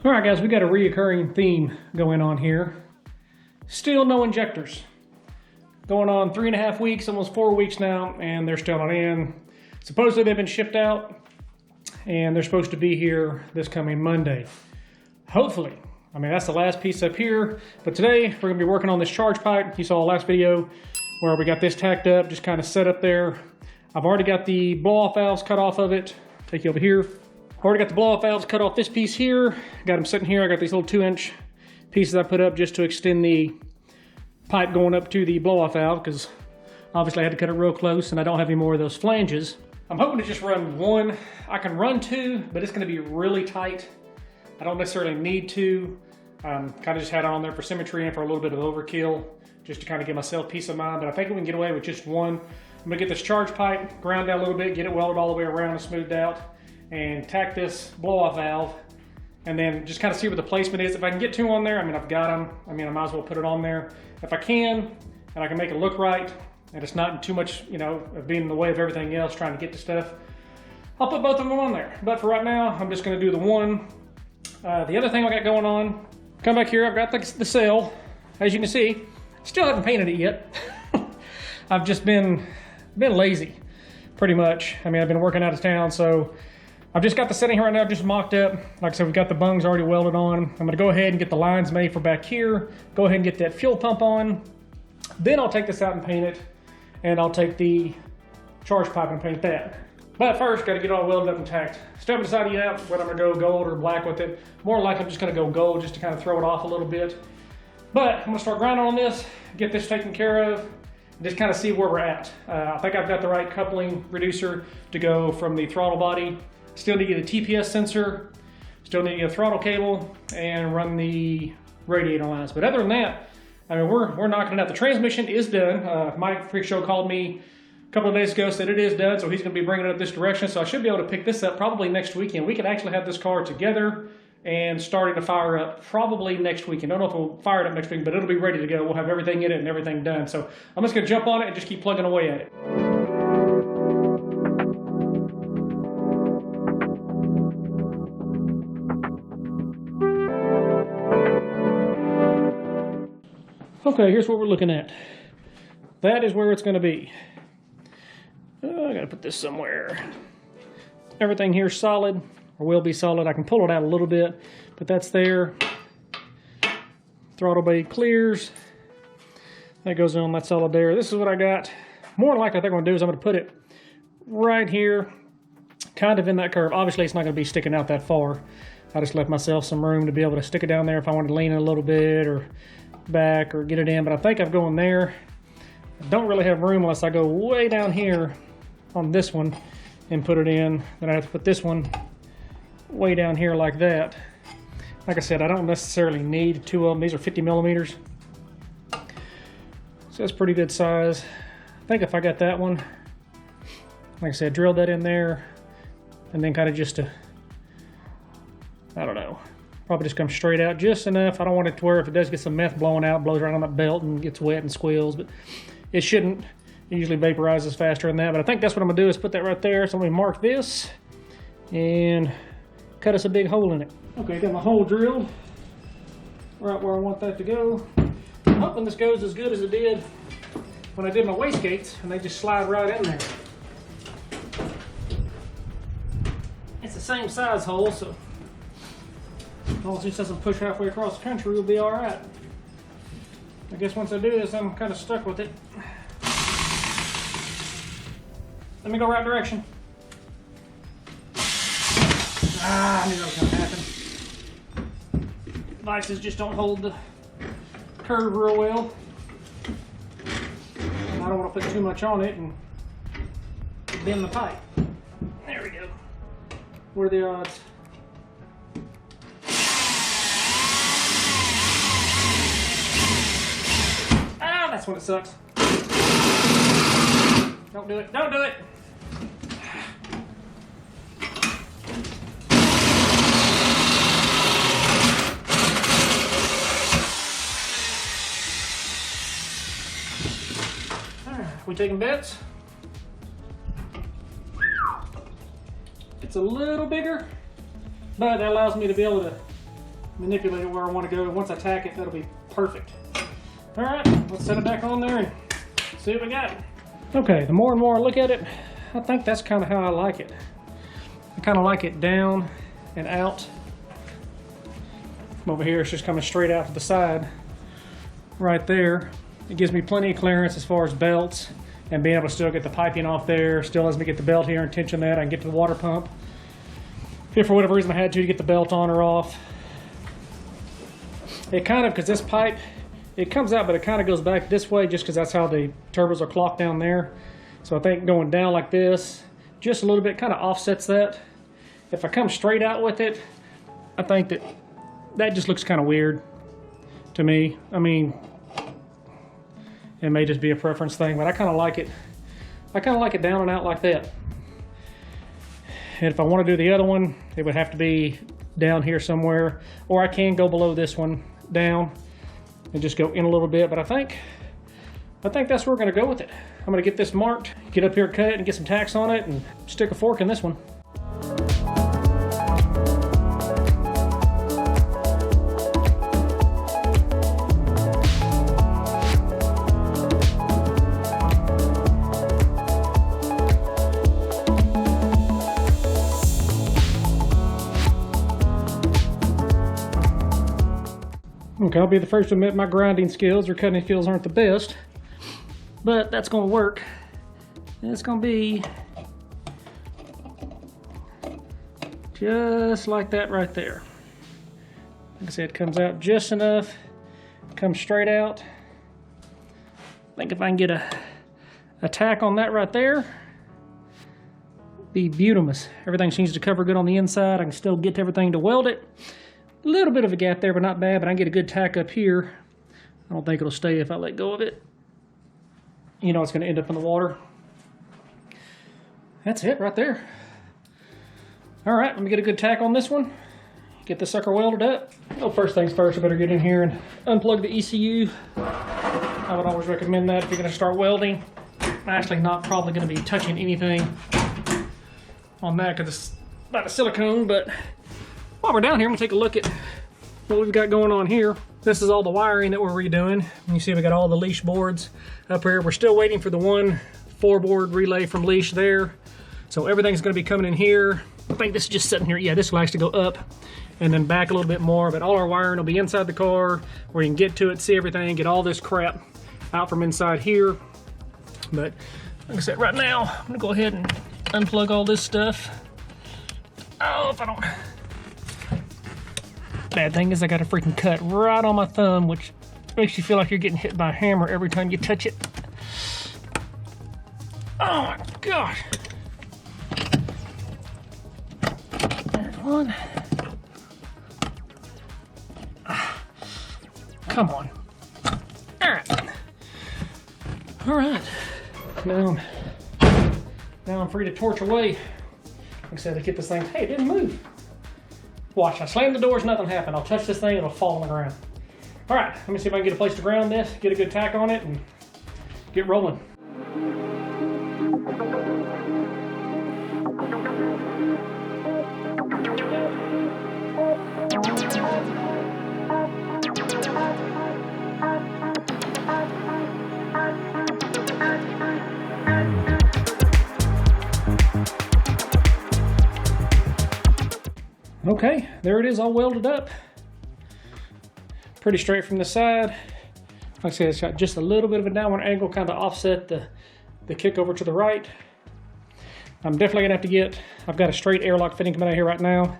All right, guys, we got a reoccurring theme going on here. Still no injectors. Going on 3.5 weeks, almost 4 weeks now, and they're still not in. Supposedly they've been shipped out, and they're supposed to be here this coming Monday. Hopefully. I mean, that's the last piece up here. But today, we're gonna be working on this charge pipe. You saw the last video where we got this tacked up, just kind of set up there. I've already got the blow-off valves cut off of it. Take you over here. Already got the blow-off valves cut off this piece here. Got them sitting here. I got these little 2-inch pieces I put up just to extend the pipe going up to the blow-off valve, because obviously I had to cut it real close and I don't have any more of those flanges. I'm hoping to just run one. I can run two, but it's going to be really tight. I don't necessarily need to. Kind of just had it on there for symmetry and for a little bit of overkill, just to kind of give myself peace of mind. But I think we can get away with just one. I'm going to get this charge pipe ground down a little bit, get it welded all the way around and smoothed out, and tack this blow-off valve, and then just kind of see what the placement is. If I can get two on there, I mean, I've got them. I mean, I might as well put it on there. If I can, and I can make it look right, and it's not too much, you know, of being in the way of everything else, trying to get to stuff, I'll put both of them on there. But for right now, I'm just going to do the one. The other thing I got going on, come back here, I've got the sail. As you can see, still haven't painted it yet. I've just been lazy, pretty much. I mean, I've been working out of town, so I've just got the setting here right now just mocked up. Like I said, we've got the bungs already welded on. I'm gonna go ahead and get the lines made for back here. Go ahead and get that fuel pump on. Then I'll take this out and paint it. And I'll take the charge pipe and paint that. But first, gotta get it all welded up and tacked. Still haven't decided yet whether I'm gonna go gold or black with it. More likely I'm just gonna go gold just to kind of throw it off a little bit. But I'm gonna start grinding on this, get this taken care of, and just kind of see where we're at. I think I've got the right coupling reducer to go from the throttle body. Still need to get a TPS sensor, still need to get a throttle cable, and run the radiator lines. But other than that, I mean, we're knocking it out. The transmission is done. Mike Freak Show called me a couple of days ago, said it is done, so he's going to be bringing it up this direction. So I should be able to pick this up probably next weekend. We could actually have this car together and starting to fire up probably next weekend. I don't know if we'll fire it up next week, but it'll be ready to go. We'll have everything in it and everything done. So I'm just going to jump on it and just keep plugging away at it. Okay, here's what we're looking at. That is where it's going to be. I got to put this somewhere. Everything here's solid, or will be solid. I can pull it out a little bit, but that's there. Throttle blade clears. That goes on, that's solid there. This is what I got. More than likely, what I'm going to do is I'm going to put it right here, kind of in that curve. Obviously, it's not going to be sticking out that far. I just left myself some room to be able to stick it down there if I wanted to lean it a little bit, or back, or get it in, but I think I'm going there. I don't really have room unless I go way down here on this one and put it in. Then I have to put this one way down here like that. Like I said, I don't necessarily need two of them. These are 50 millimeters. So that's pretty good size. I think if I got that one, like I said, drilled that in there, and then kind of just I don't know, probably just come straight out just enough. I don't want it to where if it does get some meth blowing out, blows right on that belt and gets wet and squeals, but it shouldn't. It usually vaporizes faster than that, but I think that's what I'm gonna do is put that right there. So let me mark this and cut us a big hole in it. Okay, got my hole drilled right where I want that to go. I'm hoping this goes as good as it did when I did my wastegates, and they just slide right in there. It's the same size hole, so as long as it doesn't push halfway across the country, we'll be all right. I guess once I do this, I'm kind of stuck with it. Let me go right direction. I knew that was going to happen. Vices just don't hold the curve real well. And I don't want to put too much on it and bend the pipe. There we go. What are the odds? That's when it sucks. Don't do it. Don't do it. All right, we taking bets? It's a little bigger, but that allows me to be able to manipulate it where I want to go. Once I tack it, that'll be perfect. All right, let's set it back on there and see what we got. Okay, the more and more I look at it, I think that's kind of how I like it. I kind of like it down and out. From over here, it's just coming straight out to the side. Right there. It gives me plenty of clearance as far as belts and being able to still get the piping off there. Still lets me get the belt here and tension that. I can get to the water pump if for whatever reason I had to get the belt on or off. It kind of, because this pipe, it comes out, but it kind of goes back this way just because that's how the turbos are clocked down there. So I think going down like this, just a little bit, kind of offsets that. If I come straight out with it, I think that just looks kind of weird to me. I mean, it may just be a preference thing, but I kind of like it. I kind of like it down and out like that. And if I want to do the other one, it would have to be down here somewhere, or I can go below this one down and just go in a little bit. But I think that's where we're going to go with it. I'm going to get this marked, get up here, cut it, and get some tacks on it, and stick a fork in this one. Okay, I'll be the first to admit my grinding skills or cutting skills aren't the best, but that's going to work. And it's going to be just like that right there. Like I said, it comes out just enough, comes straight out. I think if I can get a tack on that right there, be beautimous. Everything seems to cover good on the inside. I can still get to everything to weld it. A little bit of a gap there, but not bad, but I can get a good tack up here. I don't think it'll stay if I let go of it. You know it's going to end up in the water. That's it right there. All right, let me get a good tack on this one. Get this sucker welded up. Well, first things first, I better get in here and unplug the ECU. I would always recommend that if you're going to start welding. I'm actually not probably going to be touching anything on that because it's about a silicone, but while we're down here, I'm gonna take a look at what we've got going on here. This is all the wiring that we're redoing. You see we got all the leash boards up here. We're still waiting for the one 4-board relay from leash there. So everything's gonna be coming in here. I think this is just sitting here. Yeah, this will actually go up and then back a little bit more, but all our wiring will be inside the car where you can get to it, see everything, get all this crap out from inside here. But like I said, right now, I'm gonna go ahead and unplug all this stuff. Oh, if I don't. Bad thing is I got a freaking cut right on my thumb, which makes you feel like you're getting hit by a hammer every time you touch it. Oh my gosh. There's one. Come on. All right. All right. Now I'm free to torch away. Like I said, to get this thing. Hey, it didn't move. Watch, I slam the doors, nothing happened. I'll touch this thing, it'll fall on the ground. All right, let me see if I can get a place to ground this, get a good tack on it, and get rolling. Okay, there it is, all welded up. Pretty straight from the side. Like I said, it's got just a little bit of a downward angle, kind of offset the kick over to the right. I'm definitely gonna have to get, I've got a straight airlock fitting coming out here right now.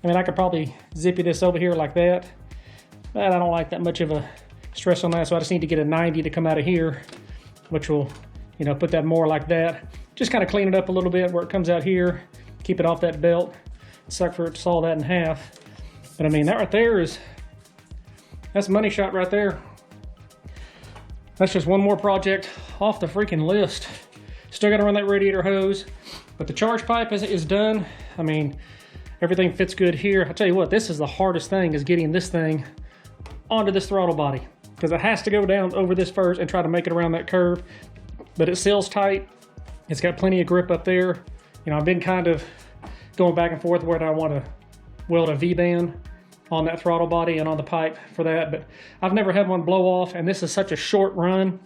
I mean, I could probably zippy this over here like that, but I don't like that much of a stress on that, so I just need to get a 90 to come out of here, which will, you know, put that more like that. Just kind of clean it up a little bit where it comes out here, keep it off that belt. Suck for it to saw that in half. But I mean, that right there that's a money shot right there. That's just one more project off the freaking list. Still got to run that radiator hose, but the charge pipe is done. I mean, everything fits good here. I'll tell you what, this is the hardest thing, is getting this thing onto this throttle body, because it has to go down over this first and try to make it around that curve. But it seals tight. It's got plenty of grip up there. You know, I've been kind of going back and forth whether I want to weld a V-band on that throttle body and on the pipe for that, but I've never had one blow off, and this is such a short run.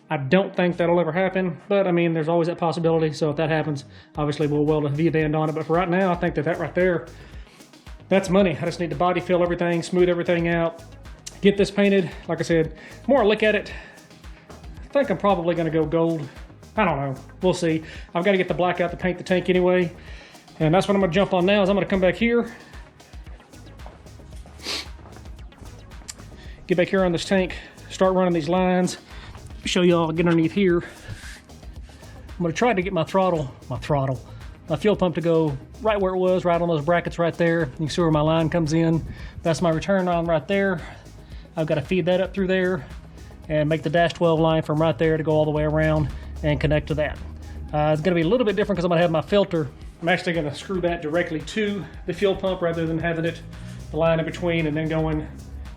I don't think that'll ever happen, but I mean, there's always that possibility. So if that happens, obviously we'll weld a V-band on it. But for right now, I think that right there, that's money. I just need to body fill everything, smooth everything out, get this painted. Like I said, the more I look at it, I think I'm probably gonna go gold. I don't know, we'll see. I've got to get the black out to paint the tank anyway. And that's what I'm gonna jump on now, is I'm gonna come back here, get back here on this tank, start running these lines. Show you all, get underneath here. I'm going to try to get my fuel pump to go right where it was, right on those brackets right there. You can see where my line comes in. That's my return line right there. I've got to feed that up through there and make the dash 12 line from right there to go all the way around and connect to that. It's going to be a little bit different because I'm going to have my filter. I'm actually going to screw that directly to the fuel pump rather than having it the line in between and then going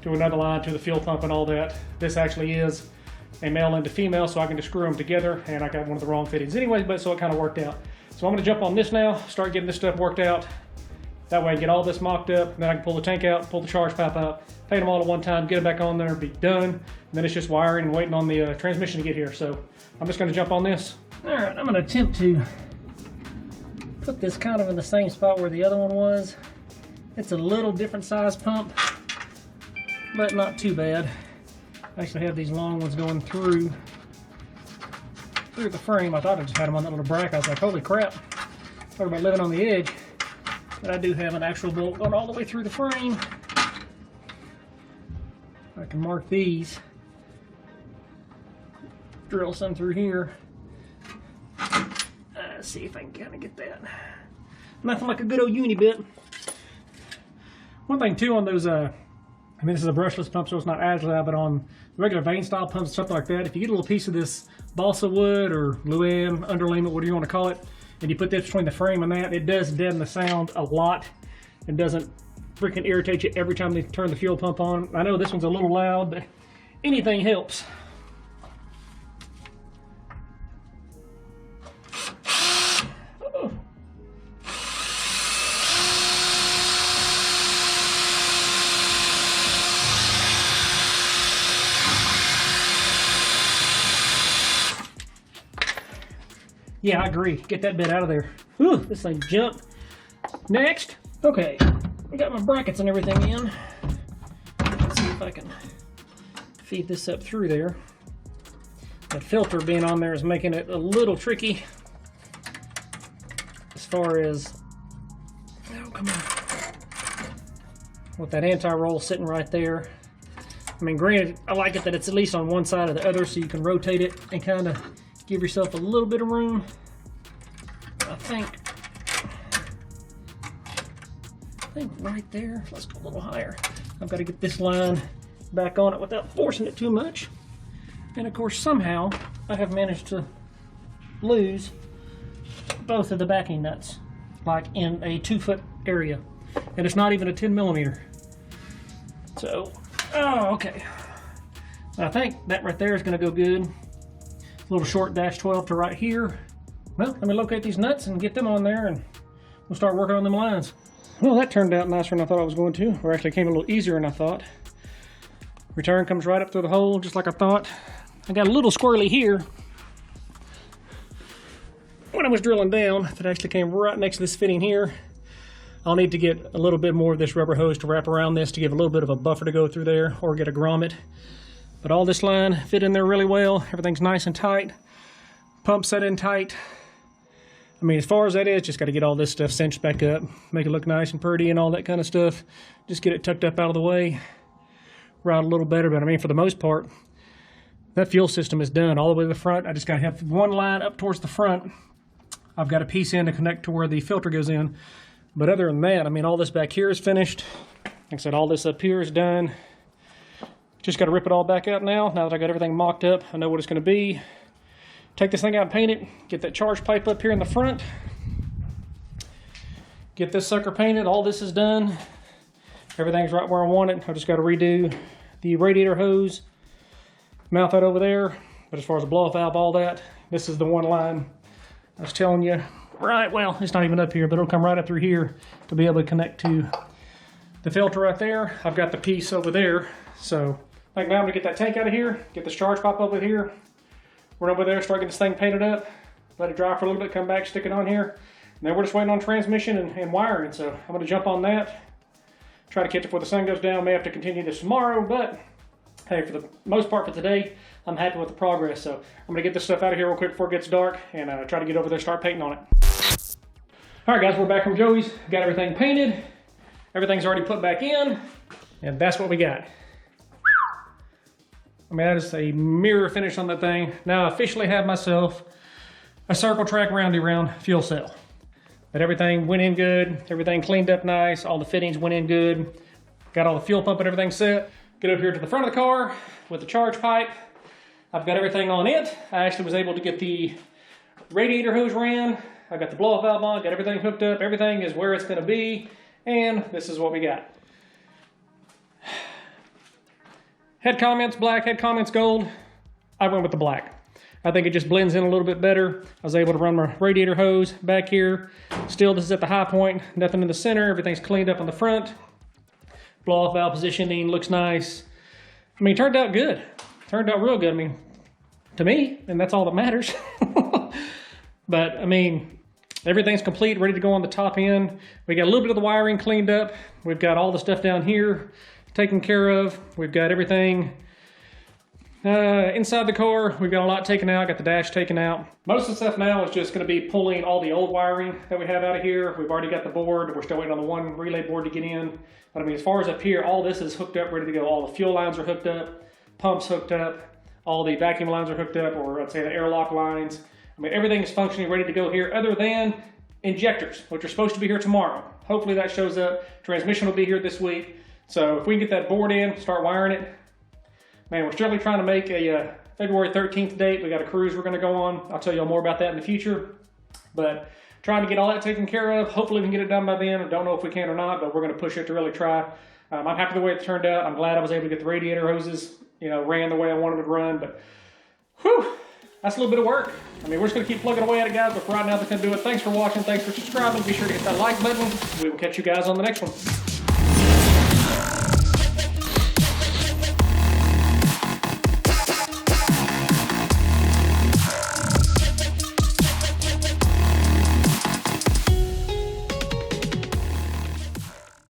to another line to the fuel pump and all that. This actually is a male into female, so I can just screw them together, and I got one of the wrong fittings anyway, but so it kind of worked out. So I'm going to jump on this now, start getting this stuff worked out. That way I get all this mocked up, and then I can pull the tank out, pull the charge pipe out, paint them all at one time, get it back on there, be done. And then it's just wiring and waiting on the transmission to get here. So I'm just going to jump on this. All right, I'm going to attempt to put this kind of in the same spot where the other one was. It's a little different size pump, but not too bad. I actually have these long ones going through the frame. I thought I just had them on that little bracket. I was like, holy crap, talk about living on the edge. But I do have an actual bolt going all the way through the frame. I can mark these, drill some through here. Let's see if I can kind of get that. Nothing like a good old uni bit. One thing too on those, I mean, this is a brushless pump, so it's not as loud, but on regular vane style pumps, something like that, if you get a little piece of this balsa wood or luam, underlayment, whatever you want to call it, and you put this between the frame and that, it does deaden the sound a lot. It doesn't freaking irritate you every time they turn the fuel pump on. I know this one's a little loud, but anything helps. Yeah, I agree. Get that bit out of there. Whew, this thing jumped. Next. Okay, I got my brackets and everything in. Let's see if I can feed this up through there. That filter being on there is making it a little tricky as far as, oh, come on, with that anti-roll sitting right there. I mean, granted, I like it that it's at least on one side or the other so you can rotate it and kind of give yourself a little bit of room. I think right there, let's go a little higher. I've got to get this line back on it without forcing it too much. And of course, somehow I have managed to lose both of the backing nuts, like in a 2-foot area. And it's not even a 10mm. So, oh, okay. I think that right there is going to go good. A little short dash 12 to right here. Well, let me locate these nuts and get them on there, and we'll start working on them lines. Well, that turned out nicer than I thought I was going to, or actually came a little easier than I thought. Return comes right up through the hole, just like I thought. I got a little squirrely here when I was drilling down that actually came right next to this fitting here. I'll need to get a little bit more of this rubber hose to wrap around this to give a little bit of a buffer to go through there, or get a grommet. But all this line fit in there really well. Everything's nice and tight. Pump set in tight. I mean, as far as that is, just got to get all this stuff cinched back up, make it look nice and pretty and all that kind of stuff. Just get it tucked up out of the way, ride a little better. But I mean, for the most part, that fuel system is done all the way to the front. I just got to have one line up towards the front. I've got a piece in to connect to where the filter goes in. But other than that, I mean, all this back here is finished. Like I said, all this up here is done. Just got to rip it all back out now that I got everything mocked up. I know what it's going to be. Take this thing out and paint it. Get that charge pipe up here in the front. Get this sucker painted. All this is done. Everything's right where I want it. I just got to redo the radiator hose. Mount that over there. But as far as the blow-off valve, all that, this is the one line I was telling you. Right, well, it's not even up here, but it'll come right up through here to be able to connect to the filter right there. I've got the piece over there. So like now I'm gonna get that tank out of here, get this charge pipe over here, run over there, start getting this thing painted up, let it dry for a little bit, come back, stick it on here. And then we're just waiting on transmission and wiring. So I'm gonna jump on that, try to catch it before the sun goes down. May have to continue this tomorrow, but hey, for the most part for today, I'm happy with the progress. So I'm gonna get this stuff out of here real quick before it gets dark and try to get over there, start painting on it. All right guys, we're back from Joey's. Got everything painted. Everything's already put back in, and that's what we got. I mean, that is a mirror finish on that thing. Now I officially have myself a circle track roundy round fuel cell. But everything went in good, everything cleaned up nice, all the fittings went in good. Got all the fuel pump and everything set. Get over here to the front of the car with the charge pipe. I've got everything on it. I actually was able to get the radiator hose ran. I got the blow-off valve on, got everything hooked up. Everything is where it's gonna be. And this is what we got. Head comments black, head comments gold. I went with the black. I think it just blends in a little bit better. I was able to run my radiator hose back here. Still, this is at the high point, nothing in the center. Everything's cleaned up on the front. Blow-off valve positioning looks nice. I mean, it turned out good. Turned out real good. I mean, to me, and that's all that matters. But I mean, everything's complete, ready to go on the top end. We got a little bit of the wiring cleaned up. We've got all the stuff down here taken care of. We've got everything inside the car. We've got a lot taken out, got the dash taken out. Most of the stuff now is just gonna be pulling all the old wiring that we have out of here. We've already got the board. We're still waiting on the one relay board to get in. But I mean, as far as up here, all this is hooked up, ready to go. All the fuel lines are hooked up, pumps hooked up, all the vacuum lines are hooked up, or I'd say the airlock lines. I mean, everything is functioning, ready to go here, other than injectors, which are supposed to be here tomorrow. Hopefully that shows up. Transmission will be here this week. So if we can get that board in, start wiring it. Man, we're certainly trying to make a February 13th date. We got a cruise we're gonna go on. I'll tell you all more about that in the future. But trying to get all that taken care of. Hopefully we can get it done by then. I don't know if we can or not, but we're gonna push it to really try. I'm happy the way it turned out. I'm glad I was able to get the radiator hoses, ran the way I wanted them to run, but whew, that's a little bit of work. I mean, we're just gonna keep plugging away at it, guys, but for right now, that's gonna do it. Thanks for watching, thanks for subscribing. Be sure to hit that like button. We will catch you guys on the next one.